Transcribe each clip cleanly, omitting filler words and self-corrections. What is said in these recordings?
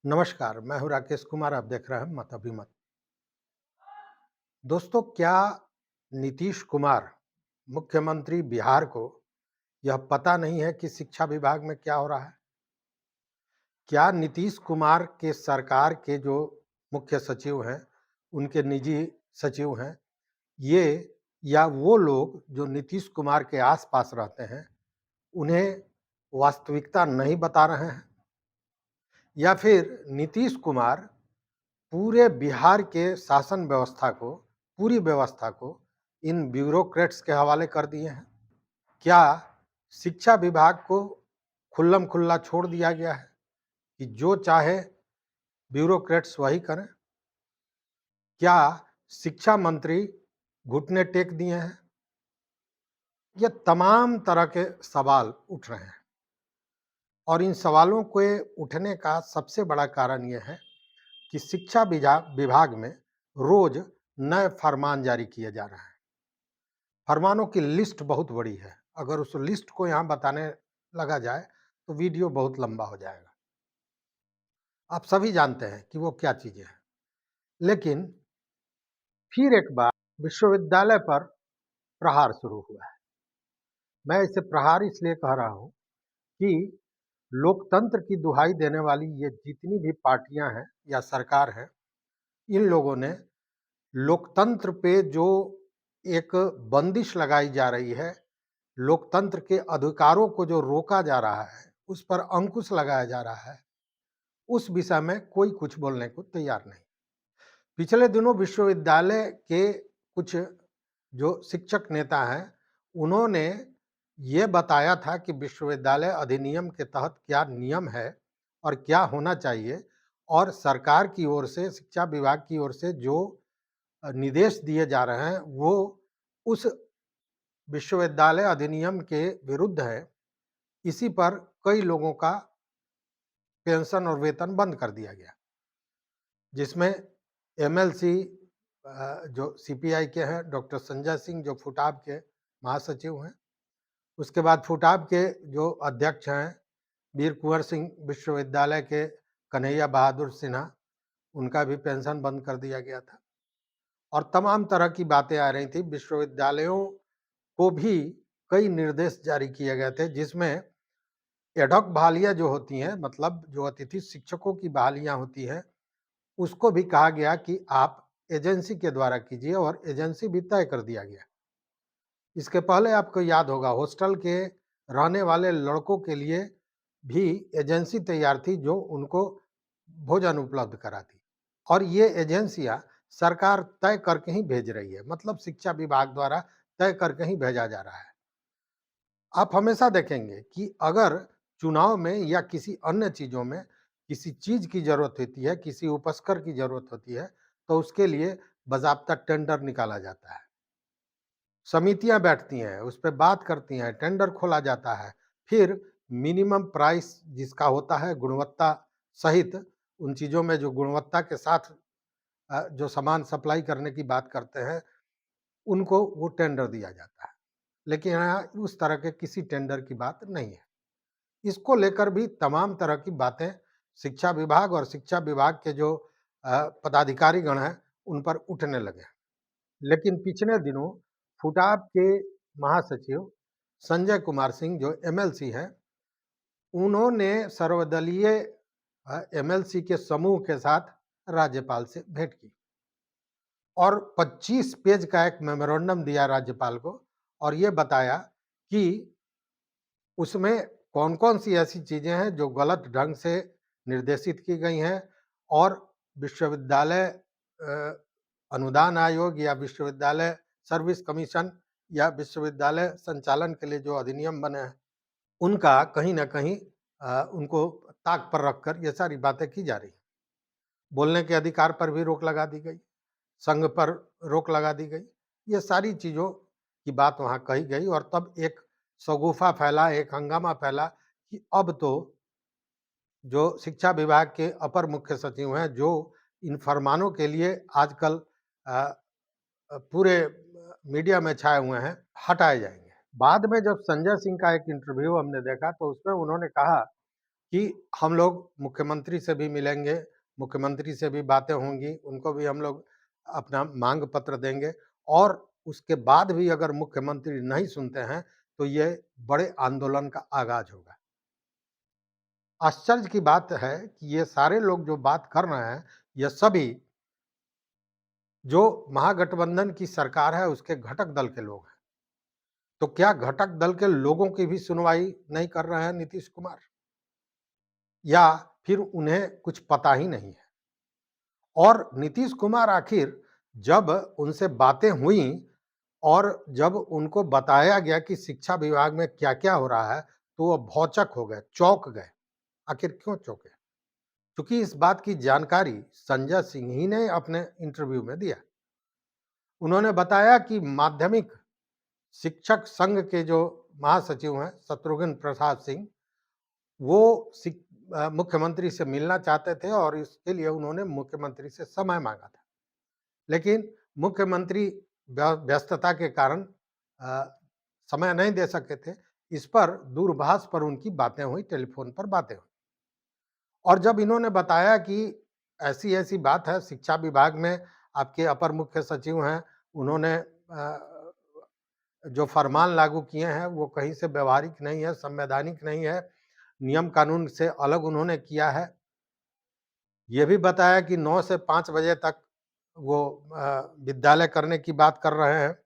नमस्कार, मैं हूँ राकेश कुमार। आप देख रहे हैं मत अभिमत। दोस्तों, क्या नीतीश कुमार मुख्यमंत्री बिहार को यह पता नहीं है कि शिक्षा विभाग में क्या हो रहा है? क्या नीतीश कुमार के सरकार के जो मुख्य सचिव हैं, उनके निजी सचिव हैं, ये या वो लोग जो नीतीश कुमार के आस-पास रहते हैं, उन्हें वास्तविकता नहीं बता रहे हैं? या फिर नीतीश कुमार पूरे बिहार के शासन व्यवस्था को, पूरी व्यवस्था को इन ब्यूरोक्रेट्स के हवाले कर दिए हैं? क्या शिक्षा विभाग को खुल्लम-खुल्ला छोड़ दिया गया है कि जो चाहे ब्यूरोक्रेट्स वही करें? क्या शिक्षा मंत्री घुटने टेक दिए हैं? ये तमाम तरह के सवाल उठ रहे हैं और इन सवालों के उठने का सबसे बड़ा कारण ये है कि शिक्षा विभाग में रोज नए फरमान जारी किए जा रहे हैं। फरमानों की लिस्ट बहुत बड़ी है। अगर उस लिस्ट को यहाँ बताने लगा जाए तो वीडियो बहुत लंबा हो जाएगा। आप सभी जानते हैं कि वो क्या चीजें हैं। लेकिन फिर एक बार विश्वविद्यालय पर प्रहार शुरू हुआ है। मैं इसे प्रहार इसलिए कह रहा हूँ कि लोकतंत्र की दुहाई देने वाली ये जितनी भी पार्टियां हैं या सरकार है, इन लोगों ने लोकतंत्र पे जो एक बंदिश लगाई जा रही है, लोकतंत्र के अधिकारों को जो रोका जा रहा है, उस पर अंकुश लगाया जा रहा है, उस विषय में कोई कुछ बोलने को तैयार नहीं। पिछले दिनों विश्वविद्यालय के कुछ जो शिक्षक नेता हैं, उन्होंने ये बताया था कि विश्वविद्यालय अधिनियम के तहत क्या नियम है और क्या होना चाहिए, और सरकार की ओर से, शिक्षा विभाग की ओर से जो निर्देश दिए जा रहे हैं, वो उस विश्वविद्यालय अधिनियम के विरुद्ध है। इसी पर कई लोगों का पेंशन और वेतन बंद कर दिया गया, जिसमें एमएलसी जो सीपीआई के हैं, डॉक्टर संजय सिंह जो फुटाब के महासचिव हैं, उसके बाद फुटाब के जो अध्यक्ष हैं वीर कुंवर सिंह विश्वविद्यालय के, कन्हैया बहादुर सिन्हा, उनका भी पेंशन बंद कर दिया गया था। और तमाम तरह की बातें आ रही थी। विश्वविद्यालयों को भी कई निर्देश जारी किए गए थे, जिसमें एडहॉक बहालियाँ जो होती हैं, मतलब जो अतिथि शिक्षकों की बहालियाँ होती हैं, उसको भी कहा गया कि आप एजेंसी के द्वारा कीजिए, और एजेंसी भी तय कर दिया गया। इसके पहले आपको याद होगा, हॉस्टल के रहने वाले लड़कों के लिए भी एजेंसी तैयार थी जो उनको भोजन उपलब्ध कराती, और ये एजेंसियां सरकार तय करके ही भेज रही है, मतलब शिक्षा विभाग द्वारा तय करके ही भेजा जा रहा है। आप हमेशा देखेंगे कि अगर चुनाव में या किसी अन्य चीज़ों में किसी चीज़ की ज़रूरत होती है, किसी उपस्कर की ज़रूरत होती है, तो उसके लिए बाज़ाब्ता टेंडर निकाला जाता है। समितियाँ बैठती हैं, उस पे बात करती हैं, टेंडर खोला जाता है। फिर मिनिमम प्राइस जिसका होता है, गुणवत्ता सहित, उन चीज़ों में जो गुणवत्ता के साथ जो सामान सप्लाई करने की बात करते हैं, उनको वो टेंडर दिया जाता है। लेकिन यहाँ उस तरह के किसी टेंडर की बात नहीं है। इसको लेकर भी तमाम तरह की बातें शिक्षा विभाग और शिक्षा विभाग के जो पदाधिकारीगण हैं, उन पर उठने लगे। लेकिन पिछले दिनों फुटाब के महासचिव संजय कुमार सिंह जो एमएलसी हैं, उन्होंने सर्वदलीय एमएलसी के समूह के साथ राज्यपाल से भेंट की और 25 पेज का एक मेमोरेंडम दिया राज्यपाल को, और ये बताया कि उसमें कौन-कौन सी ऐसी चीज़ें हैं जो गलत ढंग से निर्देशित की गई हैं, और विश्वविद्यालय अनुदान आयोग या विश्वविद्यालय सर्विस कमीशन या विश्वविद्यालय संचालन के लिए जो अधिनियम बने हैं, उनका कहीं न कहीं उनको ताक पर रखकर ये सारी बातें की जा रही हैं। बोलने के अधिकार पर भी रोक लगा दी गई, संघ पर रोक लगा दी गई। ये सारी चीज़ों की बात वहाँ कही गई, और तब एक शगुफ़ा फैला, एक हंगामा फैला कि अब तो जो शिक्षा विभाग के अपर मुख्य सचिव हैं, जो इन फरमानों के लिए आजकल अ पूरे मीडिया में छाए हुए हैं, हटाए जाएँगे। बाद में जब संजय सिंह का एक इंटरव्यू हमने देखा, तो उसमें उन्होंने कहा कि हम लोग मुख्यमंत्री से भी मिलेंगे, मुख्यमंत्री से भी बातें होंगी, उनको भी हम लोग अपना मांग पत्र देंगे और उसके बाद भी अगर मुख्यमंत्री नहीं सुनते हैं, तो ये बड़े आंदोलन का आगाज़ होगा। आश्चर्य की बात है कि ये सारे लोग जो बात कर रहे हैं, ये सभी जो महागठबंधन की सरकार है, उसके घटक दल के लोग हैं। तो क्या घटक दल के लोगों की भी सुनवाई नहीं कर रहे हैं नीतीश कुमार? या फिर उन्हें कुछ पता ही नहीं है? और नीतीश कुमार आखिर जब उनसे बातें हुई और जब उनको बताया गया कि शिक्षा विभाग में क्या-क्या हो रहा है, तो वो भौचक हो गए, चौंक गए। आखिर क्यों चौंके? क्योंकि इस बात की जानकारी संजय सिंह ही ने अपने इंटरव्यू में दिया। उन्होंने बताया कि माध्यमिक शिक्षक संघ के जो महासचिव हैं, शत्रुघ्न प्रसाद सिंह, वो मुख्यमंत्री से मिलना चाहते थे और इसके लिए उन्होंने मुख्यमंत्री से समय माँगा था। लेकिन मुख्यमंत्री व्यस्तता के कारण अ, समय नहीं दे सके थे। इस पर दूरभाष पर उनकी बातें हुई, टेलीफ़ोन पर बातें हुई। और जब इन्होंने बताया कि ऐसी-ऐसी बात है, शिक्षा विभाग में आपके अपर मुख्य सचिव हैं, उन्होंने जो फरमान लागू किए हैं, वो कहीं से व्यावहारिक नहीं है, संवैधानिक नहीं है, नियम कानून से अलग उन्होंने किया है। ये भी बताया कि 9 से 5 बजे तक वो विद्यालय करने की बात कर रहे हैं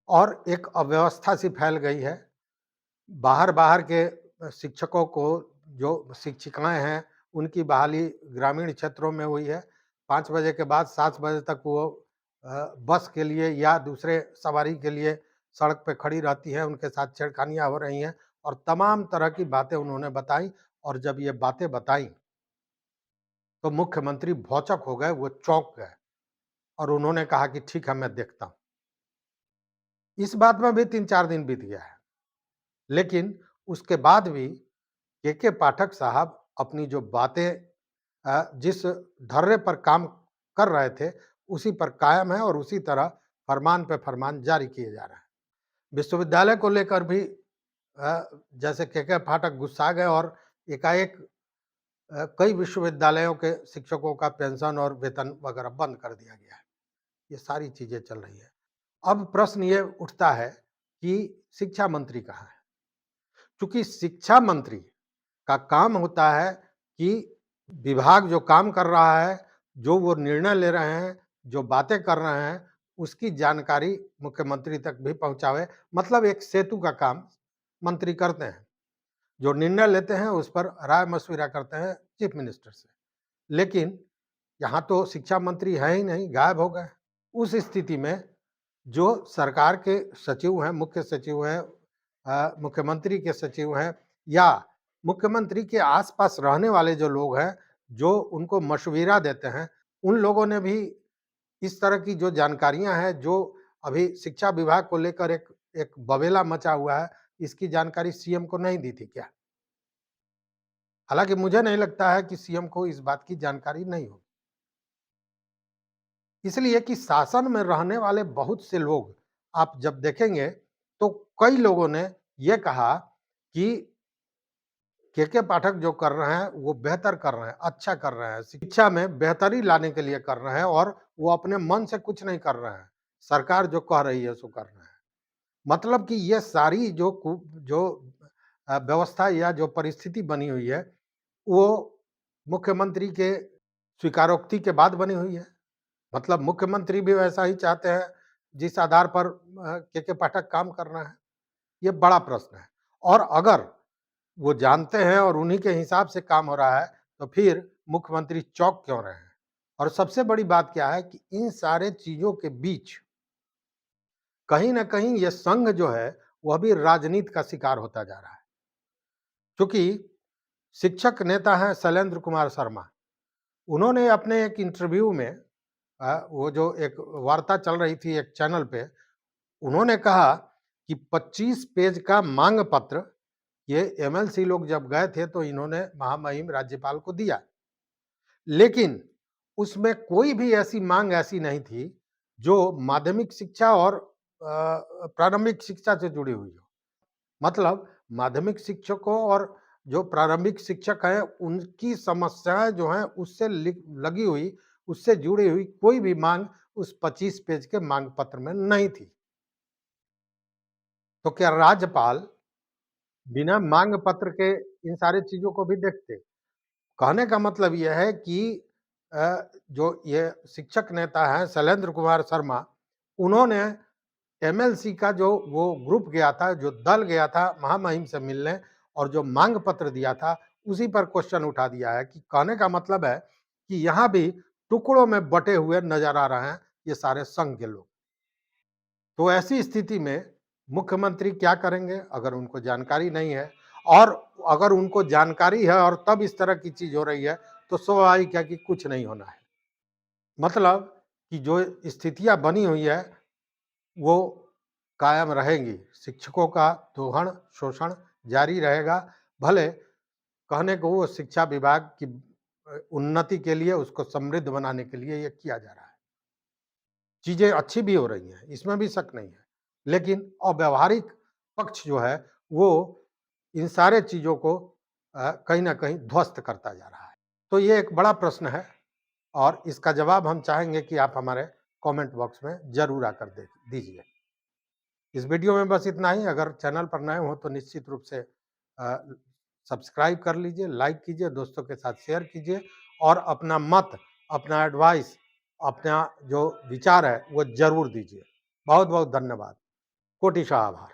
और एक अव्यवस्था सी फैल गई है। बाहर-बाहर के शिक्षकों को जो शिक्षिकाएँ हैं, उनकी बहाली ग्रामीण क्षेत्रों में हुई है। 5 बजे के बाद 7 बजे तक वो बस के लिए या दूसरे सवारी के लिए सड़क पे खड़ी रहती हैं, उनके साथ छेड़खानियाँ हो रही हैं और तमाम तरह की बातें उन्होंने बताई और जब ये बातें बताई, तो मुख्यमंत्री भौंचक हो गए, वो चौंक गए और उन्होंने कहा कि ठीक है, मैं देखता हूँ। इस बात में भी 3-4 दिन बीत गया है, लेकिन उसके बाद भी के पाठक साहब अपनी जो बातें जिस ढर्रे पर काम कर रहे थे, उसी पर कायम है और उसी तरह फरमान पे फरमान जारी किए जा रहे हैं। विश्वविद्यालय को लेकर भी जैसे के पाठक गुस्सा गए और एकाएक कई विश्वविद्यालयों के शिक्षकों का पेंशन और वेतन वगैरह बंद कर दिया गया है। ये सारी चीज़ें चल रही है। अब प्रश्न ये उठता है कि शिक्षा मंत्री कहाँ है? चूँकि शिक्षा मंत्री का काम होता है कि विभाग जो काम कर रहा है, जो वो निर्णय ले रहे हैं, जो बातें कर रहे हैं, उसकी जानकारी मुख्यमंत्री तक भी पहुँचावे। मतलब एक सेतु का काम मंत्री करते हैं। जो निर्णय लेते हैं उस पर राय-मशविरा करते हैं चीफ मिनिस्टर से। लेकिन यहाँ तो शिक्षा मंत्री है ही नहीं, गायब हो गए। उस स्थिति में जो सरकार के सचिव हैं, मुख्य सचिव हैं, मुख्यमंत्री के सचिव हैं या मुख्यमंत्री के आस-पास रहने वाले जो लोग हैं, जो उनको मशविरा देते हैं, उन लोगों ने भी इस तरह की जो जानकारियाँ हैं, जो अभी शिक्षा विभाग को लेकर एक एक बवेला मचा हुआ है, इसकी जानकारी सीएम को नहीं दी थी क्या? हालाँकि मुझे नहीं लगता है कि सीएम को इस बात की जानकारी नहीं होगी। इसलिए कि शासन में रहने वाले बहुत से लोग आप जब देखेंगे तो कई लोगों ने ये कहा कि के पाठक जो कर रहे हैं वो बेहतर कर रहे हैं, अच्छा कर रहे हैं, शिक्षा में बेहतरी लाने के लिए कर रहे हैं और वो अपने मन से कुछ नहीं कर रहे हैं। सरकार जो कह रही है सो कर रहे हैं। मतलब कि ये सारी जो व्यवस्था या जो परिस्थिति बनी हुई है, वो मुख्यमंत्री के स्वीकारोक्ति के बाद बनी हुई है। मतलब मुख्यमंत्री भी वैसा ही चाहते हैं, जिस आधार पर के पाठक काम कर रहे हैं, ये बड़ा प्रश्न है। और अगर वो जानते हैं और उन्हीं के हिसाब से काम हो रहा है, तो फिर मुख्यमंत्री चौंक क्यों रहे हैं? और सबसे बड़ी बात क्या है कि इन सारे चीज़ों के बीच कहीं न कहीं ये संघ जो है, वह भी राजनीति का शिकार होता जा रहा है। चूँकि शिक्षक नेता हैं शैलेंद्र कुमार शर्मा, उन्होंने अपने एक इंटरव्यू में वो जो एक वार्ता चल रही थी एक चैनल पे, उन्होंने कहा कि 25 पेज का मांग पत्र ये एमएलसी लोग जब गए थे तो इन्होंने महामहिम राज्यपाल को दिया। लेकिन उसमें कोई भी ऐसी मांग ऐसी नहीं थी जो माध्यमिक शिक्षा और प्रारंभिक शिक्षा से जुड़ी हुई हो। मतलब माध्यमिक शिक्षकों और जो प्रारंभिक शिक्षक हैं उनकी समस्याएँ जो हैं उससे लगी हुई, उससे जुड़ी हुई कोई भी माँग उस 25 पेज के माँग पत्र में नहीं थी। तो क्या राज्यपाल बिना माँग पत्र के इन सारी चीज़ों को भी देखते? कहने का मतलब ये है कि जो ये शिक्षक नेता हैं शैलेंद्र कुमार शर्मा, उन्होंने एमएलसी का जो वो ग्रुप गया था, जो दल गया था महामहिम से मिलने और जो मांग पत्र दिया था, उसी पर क्वेश्चन उठा दिया है कि कहने का मतलब है कि यहाँ भी टुकड़ों में बँटे हुए नज़र आ रहे हैं ये सारे संघ के लोग। तो ऐसी स्थिति में मुख्यमंत्री क्या करेंगे अगर उनको जानकारी नहीं है और अगर उनको जानकारी है और तब इस तरह की चीज़ हो रही है, तो स्वाभाविक है कि कुछ नहीं होना है। मतलब कि जो स्थितियाँ बनी हुई है वो कायम रहेंगी। शिक्षकों का दोहन, शोषण जारी रहेगा। भले कहने को वो शिक्षा विभाग की उन्नति के लिए, उसको समृद्ध बनाने के लिए ये किया जा रहा है। चीज़ें अच्छी भी हो रही हैं, इसमें भी शक नहीं है। लेकिन अव्यावहारिक पक्ष जो है, वो इन सारे चीज़ों को कहीं न कहीं ध्वस्त करता जा रहा है। तो ये एक बड़ा प्रश्न है और इसका जवाब हम चाहेंगे कि आप हमारे कमेंट बॉक्स में ज़रूर आकर दे दीजिए। इस वीडियो में बस इतना ही। अगर चैनल पर नए हो तो निश्चित रूप से सब्सक्राइब कर लीजिए, लाइक कीजिए, दोस्तों के साथ शेयर कीजिए और अपना मत, अपना एडवाइस, अपना जो विचार है वो ज़रूर दीजिए। बहुत-बहुत धन्यवाद। कोटि आभार।